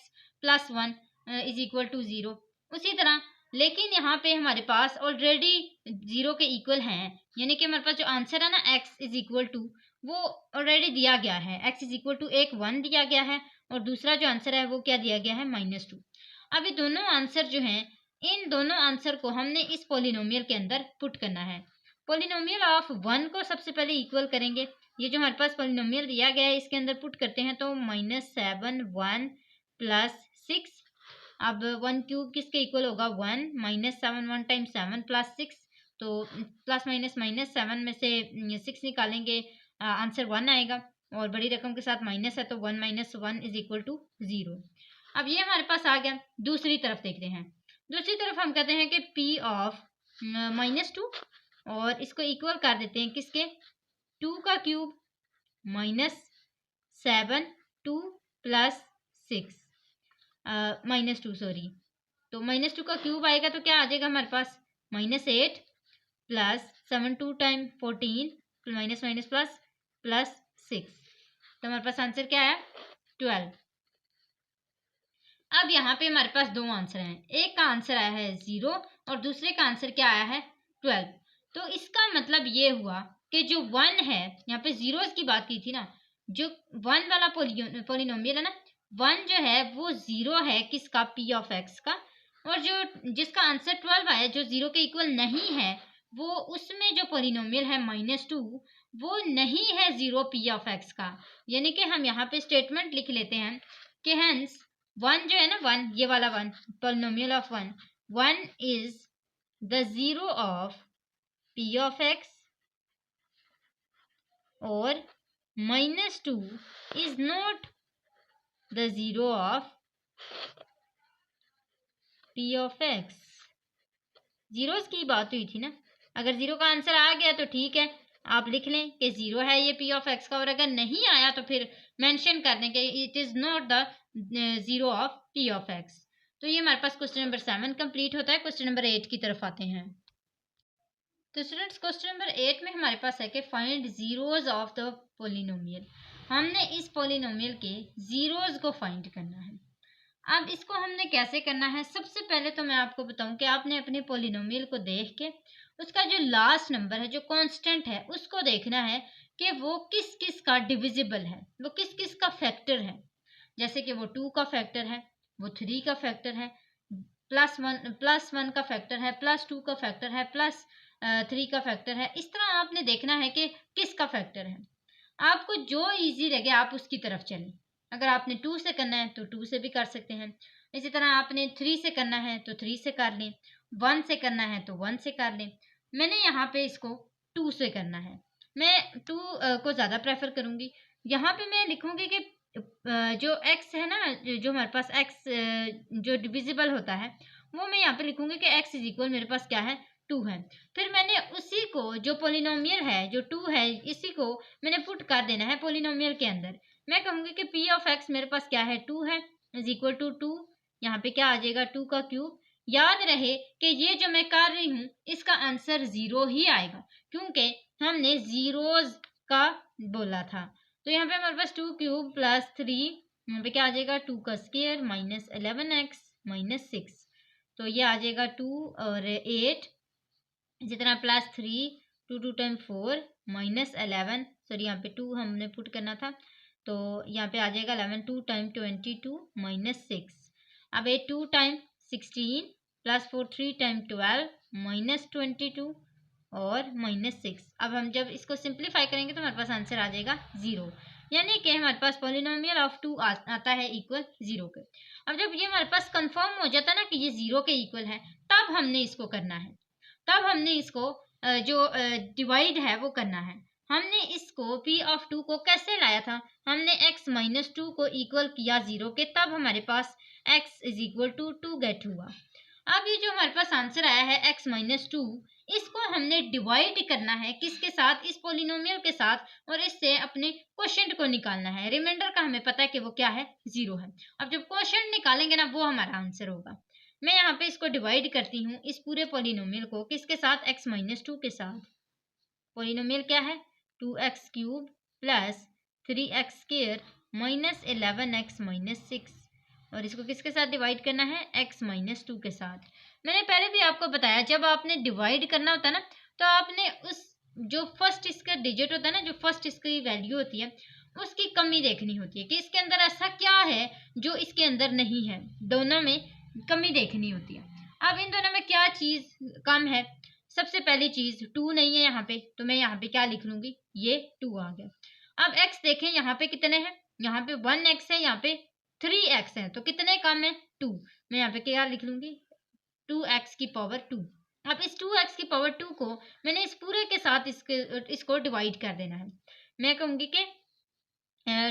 plus 1 is equal to 0, उसी तरह। लेकिन यहाँ पे हमारे पास ऑलरेडी 0 के इक्वल हैं, यानी कि हमारे पास जो आंसर है ना x इज इक्वल टू, वो ऑलरेडी दिया गया है। x इज इक्वल टू एक 1 दिया गया है और दूसरा जो आंसर है वो क्या दिया गया है, -2। अब ये दोनों आंसर जो हैं, इन दोनों आंसर को हमने इस पोलिनोमियल के अंदर पुट करना है। पोलिनोमियल ऑफ 1 को सबसे पहले इक्वल करेंगे। ये जो हमारे पास पोलिनोमियल दिया गया है इसके अंदर पुट करते हैं, तो -7 1 प्लस 6। अब 1 क्यूब किसके इक्वल होगा, 1 -7 1 टाइम 7 प्लस 6, तो प्लस माइनस माइनस 7 में से 6 निकालेंगे, आंसर 1 आएगा और बड़ी रकम के साथ माइनस है, तो 1 माइनस 1 इज इक्वल टू 0। अब ये हमारे पास आ गया। दूसरी तरफ देखते हैं। दूसरी तरफ हम कहते हैं कि p ऑफ -2, और इसको इक्वल कर देते हैं किसके, 2 का क्यूब -7 2 प्लस 6 -2 सॉरी, तो -2 का क्यूब आएगा तो क्या आ जाएगा हमारे पास, -8 plus 7 2 time 14 minus minus plus plus 6, तो हमारे पास आंसर क्या है, 12। अब यहाँ पे हमारे पास दो आंसर हैं, एक का आंसर आया है 0 और दूसरे का आंसर क्या आया है, 12। तो इसका मतलब ये हुआ कि जो 1 है, यहाँ पे जीरोस की बात की थी ना, जो 1 वाला पोलिनोमियल है ना, 1 जो है वो 0 है किसका, p ऑफ x का, और जो जिसका आंसर 12 आया, जो 0 के इक्वल नहीं है, वो उसमें जो पोलिनोमियल है -2, वो नहीं है 0 p ऑफ x का। यानी कि हम यहाँ पे स्टेटमेंट लिख लेते हैं कि हेंस 1 जो है ना, 1 ये वाला 1, polynomial of 1 is the 0 of p of x, और -2 is not the 0 of p of x। Zeros की बात हुई थी ना, अगर 0 का आंसर आ गया तो ठीक है, आप लिख लें कि 0 है ये p ऑफ x का, और अगर नहीं आया तो फिर मेंशन कर दें कि it is not the 0 of p of x। तो ये हमारे पास क्वेश्चन नंबर 7 कंप्लीट होता है। क्वेश्चन नंबर 8 की तरफ आते हैं। तो स्टूडेंट्स क्वेश्चन नंबर 8 में हमारे पास है कि find zeros of the polynomial. हमने इस पोलिनोमियल के जीरोज को फाइंड करना है। अब इसको हमने कैसे करना है, सबसे पहले तो मैं आपको बताऊं कि आपने अपने पोलिनोमियल को देख के उसका जो लास्ट नंबर है, जो कांस्टेंट है, उसको देखना है कि वो किस किस का डिविजिबल है, वो किस किस का फैक्टर है। जैसे कि वो 2 का फैक्टर है, वो 3 का फैक्टर है, +1 का फैक्टर है, +2 का फैक्टर है, +3 का फैक्टर है। इस तरह आपने देखना है कि किसका फैक्टर है। आपको जो इजी लगे आप उसकी तरफ चलें। अगर आपने 2 से करना है तो 2 से भी कर सकते हैं। इसी तरह आपने 3 से करना है तो 3 से कर लें, 1 से करना है तो 1 से कर लें। मैंने यहाँ पे इसको 2 से करना है, मैं 2 को ज़्यादा प्रेफर करूँगी। यहाँ पे मैं लिखूँगी कि जो x है ना, जो हमारे पास x जो डिविजिबल होता है, वो मैं यहाँ पे लिखूँगी कि x इज इक्वल मेरे पास क्या है, 2 है। फिर मैंने उसी को, जो पोलिनोमियल है, जो 2 है, इसी को मैंने पुट कर देना है पोलिनोमियल के अंदर। मैं कहूँगी कि p ऑफ x मेरे पास क्या है, 2 है, इज इक्वल टू 2। यहाँ पे क्या आ जाएगा, 2 का क्यूब। याद रहे कि ये जो मैं कर रही हूँ इसका आंसर 0 ही आएगा, क्योंकि हमने जीरोज का बोला था। तो यहाँ पे हमारे पास 2 क्यूब +3, यहाँ पे क्या आ जाएगा, 2 का स्क्वायर -11x -6। तो ये आ जाएगा 2 और 8, इसी तरह +3, 2 2 टाइम 4 -11, सॉरी यहाँ पे 2 हमने पुट करना था, तो यहाँ पे आ जाएगा 11, 2 टाइम 22 -6। अब 8 2 टाइम 16 +4 3 टाइम 12 -22 और -6। अब हम जब इसको सिंप्लीफाई करेंगे तो हमारे पास आंसर आ जाएगा 0, यानी कि हमारे पास पोलिनोमियल ऑफ 2 आता है इक्वल 0 के। अब जब ये हमारे पास कंफर्म हो जाता है ना कि ये 0 के इक्वल है, तब हमने इसको करना है, तब हमने इसको जो डिवाइड है वो करना है। हमने इसको p ऑफ 2 को कैसे लाया था, हमने x -2 को इक्वल किया 0 के, तब हमारे पास x is equal to 2 get हुआ। अब ये जो हमारे पास आंसर आया है x -2, इसको हमने डिवाइड करना है किसके साथ, इस पोलिनोमियल के साथ, और इससे अपने क्वोशिएंट को निकालना है। रिमाइंडर का हमें पता है कि वो क्या है, 0 है। अब जब क्वोशिएंट निकालेंगे ना, वो हमारा आंसर होगा। मैं यहाँ पे इसको डिवाइड करती हूँ, इस पूरे पोलिनोमियल को किसके साथ, x -2 के साथ। पोलिनोमियल क्या है, 2x cube +3x square -11x -6, और इसको किसके साथ डिवाइड करना है, x -2 के साथ। मैंने पहले भी आपको बताया, जब आपने डिवाइड करना होता है ना, तो आपने उस जो फर्स्ट इसका डिजिट होता है ना, जो फर्स्ट इसकी वैल्यू होती है, उसकी कमी देखनी होती है कि इसके अंदर ऐसा क्या है जो इसके अंदर नहीं है। दोनों में कमी देखनी होती है। अब इन दोनों में क्या चीज कम है, सबसे पहली चीज 2 नहीं है यहाँ पे, तो मैं यहाँ पे क्या लिख लूंगी, ये 2 आ गया। अब x देखें यहाँ पे कितने हैं, यहाँ पे 1x है, यहाँ पे 3x है, तो कितने कम है, 2। मैं यहाँ पे क्या लिख लूंगी, 2x की पावर 2। अब इस 2x की पावर 2 को मैंने इस पूरे के साथ इसको डिवाइड कर देना है। मैं कहूँगी कि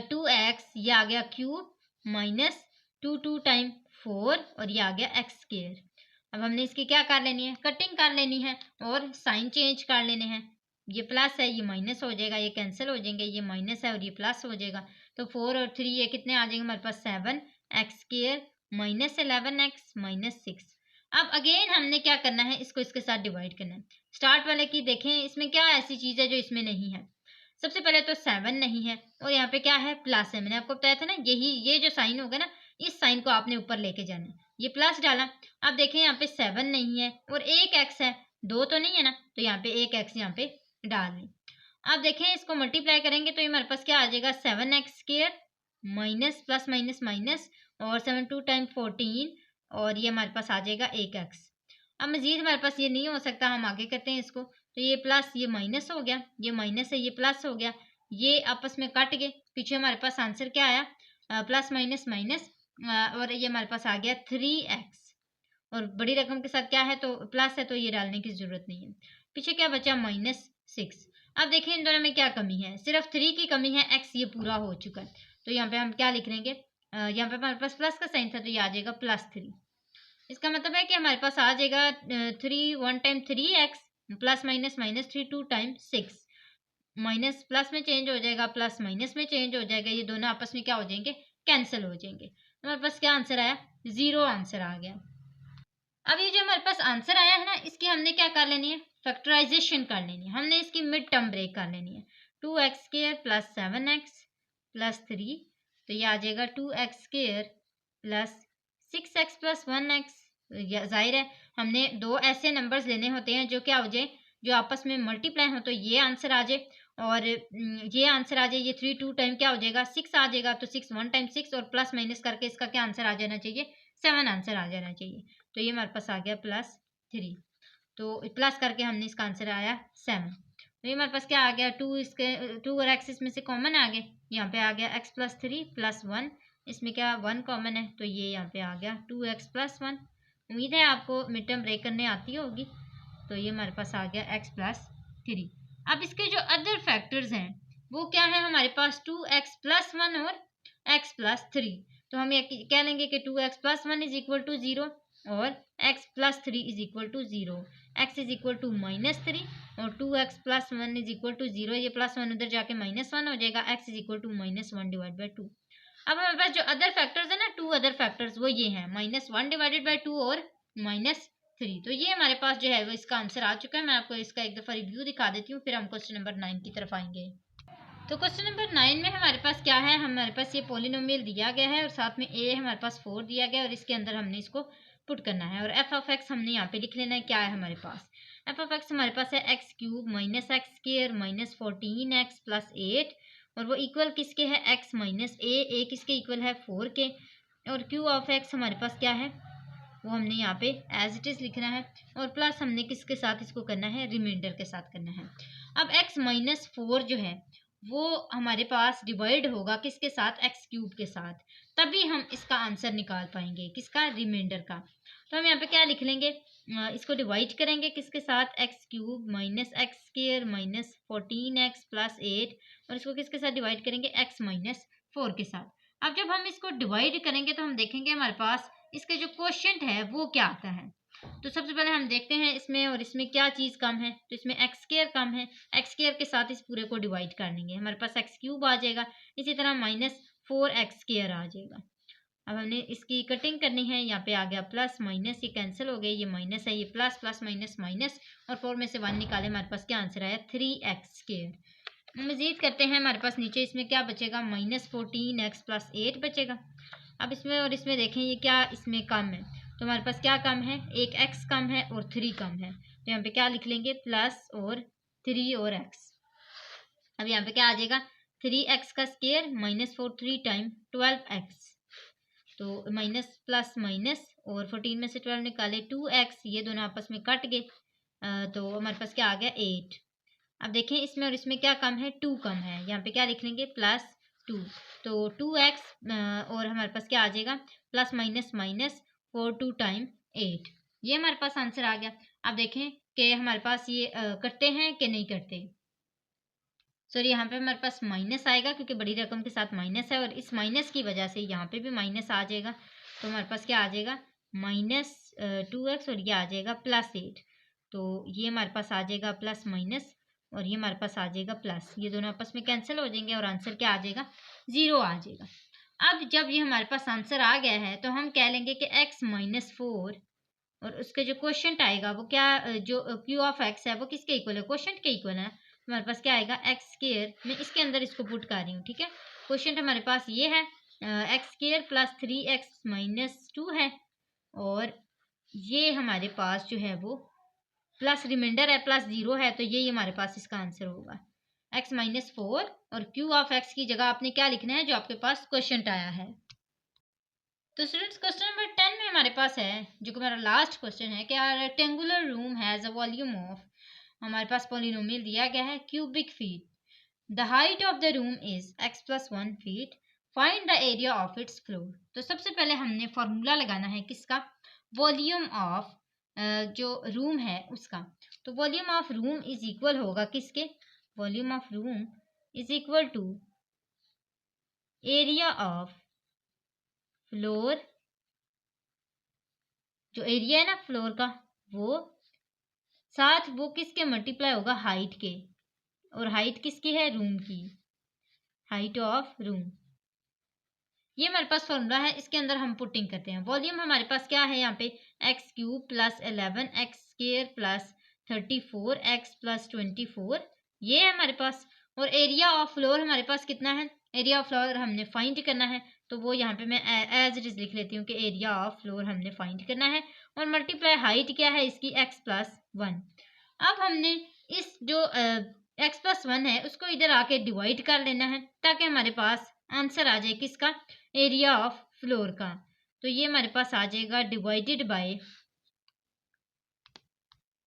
2x, ये आ गया क्यूब -2 टाइम 4, और ये आ गया x स्क्वायर। अब हमने इसकी क्या कर लेनी है, कटिंग कर लेनी है और साइन चेंज कर लेने हैं। ये प्लस है, ये माइनस हो जाएगा, ये कैंसिल हो जाएंगे, ये माइनस है और ये प्लस हो जाएगा। तो 4 और 3 ये कितने आ जाएंगे हमारे पास, 7x स्क्वायर -11x -6। अब अगेन हमने क्या करना है, इसको इसके साथ डिवाइड करना है। स्टार्ट वाले की देखें, इसमें क्या ऐसी चीज़ है जो इसमें नहीं है। सबसे पहले तो 7 नहीं है, और यहाँ पे क्या है, प्लस है। मैंने आपको बताया था ना, यही ये जो साइन होगा ना, इस साइन को आपने ऊपर लेके जाना है। ये प्लस डाला। अब देखें यहाँ पे 7 नहीं है और 1 x है, 2 तो नहीं है ना, तो यहाँ पे 1 x यहाँ पे डाल दें। अब देखें इसको मल्टीप्लाई करेंगे तो ये हमारे पास क्या आ जाएगा, 7x square minus plus minus minus, और 7 2 टाइम 14, और ये हमारे पास आ जाएगा 1x। अब मजीद हमारे पास ये नहीं हो सकता, हम आगे करते हैं इसको। तो ये प्लस, ये माइनस हो गया, ये माइनस है, ये प्लस हो गया, ये आपस में कट गए। पीछे हमारे पास आंसर क्या आया, प्लस माइनस माइनस, और ये हमारे पास आ गया 3x। और बड़ी रकम के साथ क्या है, तो प्लस है, तो ये डालने की जरूरत नहीं है। पीछे क्या बचा, -6। अब देखें इन दोनों में क्या कमी है, सिर्फ 3 की कमी है, x ये पूरा हो चुका है। तो यहाँ पे हम क्या लिख लेंगे, यहाँ पे हमारे पास प्लस का साइन था, तो ये आ जाएगा +3। इसका मतलब है कि हमारे पास आ जाएगा 3 1 time 3x plus minus -3 2 time 6। Minus plus में चेंज हो जाएगा, प्लस माइनस में चेंज हो जाएगा, ये दोनों आपस में क्या हो जाएंगे, कैंसिल हो जाएंगे। हमारे पास क्या आंसर आया, 0 आंसर आ गया। अब ये जो हमारे पास आंसर आया है ना, इसकी हमने क्या कर लेनी है, फैक्टराइजेशन कर लेनी है, हमने इसकी मिड टर्म ब्रेक कर लेनी है। 2x² प्लस 7x प्लस 3, तो ये आ जाएगा 2x² plus 6x plus 1x। जाहिर है हमने दो ऐसे नंबर्स लेने होते हैं जो क्या हो जाए, जो आपस में मल्टीप्लाई हो, तो ये आंसर आ जाए और ये आंसर आ जाए। ये 3 2 टाइम क्या हो जाएगा 6 आ जाएगा, तो 6 1 टाइम 6 और प्लस माइनस करके इसका क्या आंसर आ जाना चाहिए 7 आंसर आ जाना चाहिए। तो ये हमारे पास आ गया प्लस 3, तो प्लस करके हमने इसका आंसर आया 7। तो ये हमारे पास क्या आ गया 2, इसके 2 और x इसमें से कॉमन आ गए, यहाँ पे आ गया x प्लस 3 प्लस 1, इसमें क्या 1 कॉमन है, तो ये यहाँ पे आ गया 2x प्लस 1। उम्मीद है आपको मिड टर्म ब्रेक करने आती होगी। तो ये हमारे पास आ गया x प्लस 3। अब इसके जो अदर फैक्टर्स हैं वो क्या है हमारे पास 2x प्लस 1 और x प्लस 3। तो हम ये कह लेंगे कि 2x plus 1 is equal to 0 और x plus 3 is equal to 0। x is equal to -3 और 2x plus 1 is equal to 0, ये प्लस 1 उधर जाके -1 हो जाएगा, x is equal to -1 divide by 2। अब हमारे पास जो अदर फैक्टर्स है ना, 2 अदर फैक्टर्स, वो ये हैं -1 डिवाइडेड बाई 2 और -3। तो ये हमारे पास जो है वो इसका आंसर आ चुका है। मैं आपको इसका एक दफ़ा रिव्यू दिखा देती हूँ, फिर हम क्वेश्चन नंबर 9 की तरफ आएंगे। तो क्वेश्चन नंबर 9 में हमारे पास क्या है, हमारे पास ये पॉलिनोमियल दिया गया है और साथ में a हमारे पास 4 दिया गया है और इसके अंदर हमने इसको पुट करना है और f ऑफ x हमने यहाँ पे लिख लेना है। क्या है हमारे पास f ऑफ x हमारे पास है x³ minus x² minus 14x plus 8 और वो इक्वल किसके है x माइनस a किसके इक्वल है 4 के, और q ऑफ x हमारे पास क्या है वो हमने यहाँ पे एज इट इज़ लिखना है और प्लस हमने किसके साथ इसको करना है रिमाइंडर के साथ करना है। अब x माइनस 4 जो है वो हमारे पास डिवाइड होगा किसके साथ x³ के साथ, तभी हम इसका आंसर निकाल पाएंगे किसका रिमाइंडर का। तो हम यहाँ पे क्या लिख लेंगे, इसको डिवाइड करेंगे किसके साथ x³ minus x² minus 14x plus 8 और इसको किसके साथ डिवाइड करेंगे x माइनस 4 के साथ। अब जब हम इसको डिवाइड करेंगे तो हम देखेंगे हमारे पास इसके जो क्वोशिएंट है वो क्या आता है। तो सबसे पहले हम देखते हैं इसमें और इसमें क्या चीज़ कम है, तो इसमें x² कम है, x² के साथ इस पूरे को डिवाइड कर लेंगे, हमारे पास x³ आ जाएगा, इसी तरह -4x² आ जाएगा। अब हमने इसकी कटिंग करनी है, यहाँ पे आ गया प्लस माइनस, ये कैंसिल हो गए, ये माइनस है, ये प्लस प्लस माइनस माइनस और 4 में से 1 निकाले, हमारे पास क्या आंसर आया 3x²। मज़ीद करते हैं, हमारे पास नीचे इसमें क्या बचेगा -14x प्लस 8 बचेगा। अब इसमें और इसमें देखें ये क्या इसमें कम है, तो हमारे पास क्या कम है, एक x कम है और 3 कम है, तो यहाँ पे क्या लिख लेंगे प्लस और 3 और x। अब यहाँ पे क्या आ जाएगा 3x का स्क्वायर -4 3 टाइम 12x, तो माइनस प्लस माइनस और 14 में से 12 निकाले 2x, ये दोनों आपस में कट गए, तो हमारे पास क्या आ गया 8। अब देखें इसमें और इसमें क्या कम है 2 कम है, यहाँ पे क्या लिख लेंगे +2, तो 2x और हमारे पास क्या आ जाएगा प्लस माइनस माइनस 4 2 टाइम 8, ये हमारे पास आंसर आ गया। अब देखें कि हमारे पास ये करते हैं कि नहीं करते। सॉरी यहाँ पे हमारे पास माइनस आएगा क्योंकि बड़ी रकम के साथ माइनस है और इस माइनस की वजह से यहाँ पे भी माइनस आ जाएगा, तो हमारे पास क्या आ जाएगा -2x और ये आ जाएगा +8, तो ये हमारे पास आ जाएगा प्लस माइनस और ये हमारे पास आ जाएगा प्लस, ये दोनों आपस में कैंसिल हो जाएंगे और आंसर क्या आ जाएगा 0 आ जाएगा। अब जब ये हमारे पास आंसर आ गया है तो हम कह लेंगे कि x -4 और उसके जो क्वोशिएंट आएगा वो क्या, जो q ऑफ x है वो किसके इक्वल है क्वोशिएंट के इक्वल है, हमारे पास क्या आएगा x², मैं इसके अंदर इसको पुट कर रही हूँ, ठीक है। क्वोशिएंट हमारे पास ये है x² प्लस 3x - 2 है और ये हमारे पास जो है वो प्लस रिमाइंडर है +0 है, तो ये हमारे पास इसका आंसर होगा x -4 और q ऑफ x की जगह आपने क्या लिखना है जो आपके पास क्वोशिएंट आया है। तो स्टूडेंट्स क्वेश्चन नंबर 10 में हमारे पास है जो कि मेरा लास्ट क्वेश्चन है कि rectangular room has a volume of, हमारे पास पॉलिनोमियल दिया गया है cubic feet, the height of the room is x + 1 feet, find the area of its floor. तो सबसे पहले हमने फॉर्मूला लगाना है किसका, वॉल्यूम ऑफ जो रूम है उसका। तो volume of room is equal होगा किसके, volume of room is equal to area of floor, जो एरिया है ना फ्लोर का वो साथ वो किसके मल्टीप्लाई होगा हाइट के, और हाइट किसकी है रूम की, हाइट ऑफ रूम। ये हमारे पास फॉर्मूला है, इसके अंदर हम पुटिंग करते हैं। वॉल्यूम हमारे पास क्या है यहाँ पे x³ + 11x² + 34x प्लस 24, ये है हमारे पास। और एरिया ऑफ फ्लोर हमारे पास कितना है, एरिया ऑफ फ्लोर हमने फाइंड करना है, तो वो यहाँ पे मैं एज इट इज लिख लेती हूँ कि एरिया ऑफ फ्लोर हमने फाइंड करना है। और मल्टीप्लाई हाइट क्या है इसकी, x प्लस 1। अब हमने इस जो x प्लस 1 है उसको इधर आके डिवाइड कर लेना है, ताकि हमारे पास आंसर आ जाए किसका, एरिया ऑफ फ्लोर का। तो ये हमारे पास आ जाएगा डिवाइडेड बाय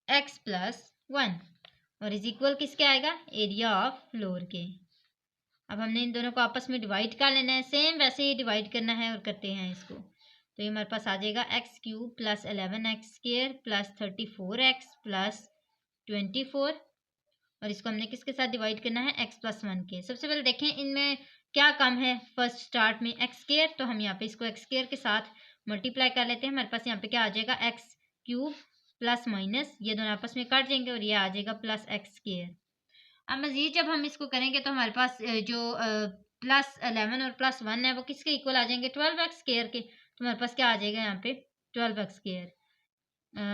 x प्लस 1 और इज इक्वल किसके आएगा, एरिया ऑफ फ्लोर के। अब हमने इन दोनों को आपस में डिवाइड कर लेना है, सेम वैसे ही डिवाइड करना है और करते हैं इसको। तो ये हमारे पास आ जाएगा x cube plus 11x² plus 34x plus 24, और इसको हमने किसके साथ डिवाइड करना है, x प्लस 1 के। सबसे पहले देखें इनमें क्या कम है, फर्स्ट स्टार्ट में x², तो हम यहाँ पे इसको x² के साथ मल्टीप्लाई कर लेते हैं। हमारे पास यहाँ पे क्या आ जाएगा, एक्स क्यूब प्लस माइनस, ये दोनों आपस में काट जाएंगे और ये आ जाएगा प्लस x²। अब मजीद जब हम इसको करेंगे तो हमारे पास जो प्लस 11 और प्लस 1 है वो किसके इक्वल आ जाएंगे, 12x² के। तो हमारे पास क्या आ जाएगा यहाँ पे 12x²,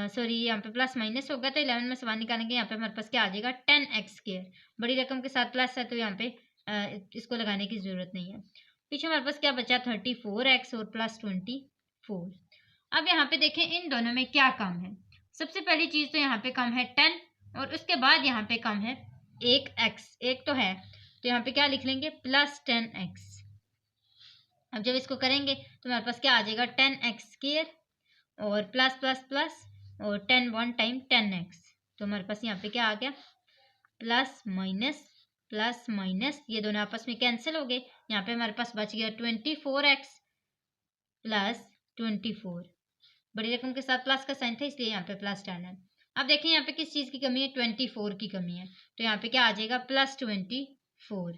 सॉरी यहाँ पे प्लस माइनस होगा तो 11 में से 1 निकालेंगे, यहाँ पे हमारे पास क्या आ जाएगा 10x²। बड़ी रकम के साथ प्लस है तो यहाँ पे इसको लगाने की ज़रूरत नहीं है। पीछे हमारे पास क्या बचा, 34x और प्लस 24। अब यहाँ पे देखें इन दोनों में क्या कम है। सबसे पहली चीज़ तो यहाँ पे कम है 10, और उसके बाद यहाँ पे कम है एक x, एक तो है, तो यहाँ पे क्या लिख लेंगे, प्लस 10x। अब जब इसको करेंगे तो हमारे पास क्या आ जाएगा 10x² और प्लस प्लस प्लस और 10 1 टाइम 10x। तो हमारे पास यहाँ पे क्या आ गया, प्लस माइनस, ये दोनों आपस में कैंसिल हो गए। यहाँ पे हमारे पास बच गया 24x प्लस 24, बड़ी रकम के साथ प्लस का साइन था इसलिए यहाँ पे प्लस 10 है। अब देखें यहाँ पे किस चीज़ की कमी है, 24 की कमी है, तो यहाँ पे क्या आ जाएगा प्लस 24।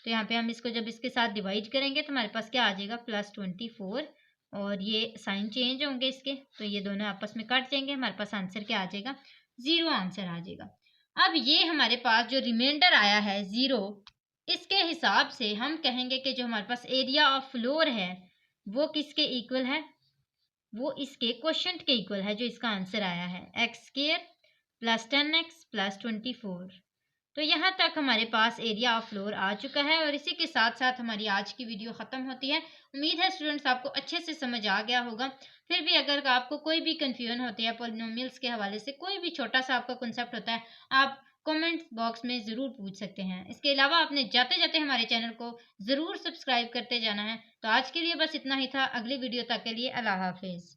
तो यहाँ पे हम इसको जब इसके साथ डिवाइड करेंगे तो हमारे पास क्या आ जाएगा प्लस 24, और ये साइन चेंज होंगे इसके, तो ये दोनों आपस में कट जाएंगे। हमारे पास आंसर क्या आ जाएगा, 0 आंसर आ जाएगा। अब ये हमारे पास जो रिमाइंडर आया है 0, इसके हिसाब से हम कहेंगे कि जो हमारे पास एरिया ऑफ फ्लोर है वो किसके इक्वल है, वो इसके क्वोशंट के इक्वल है, जो इसका आंसर आया है x² प्लस 10x प्लस 24। तो यहाँ तक हमारे पास एरिया ऑफ फ्लोर आ चुका है, और इसी के साथ साथ हमारी आज की वीडियो ख़त्म होती है। उम्मीद है स्टूडेंट्स आपको अच्छे से समझ आ गया होगा। फिर भी अगर आपको कोई भी कन्फ्यूजन होती है पॉलिनोमियल्स के हवाले से, कोई भी छोटा सा आपका कॉन्सेप्ट होता है, आप कमेंट बॉक्स में ज़रूर पूछ सकते हैं। इसके अलावा आपने जाते जाते हमारे चैनल को ज़रूर सब्सक्राइब करते जाना है। तो आज के लिए बस इतना ही था। अगली वीडियो तक के लिए अल्लाह हाफिज़।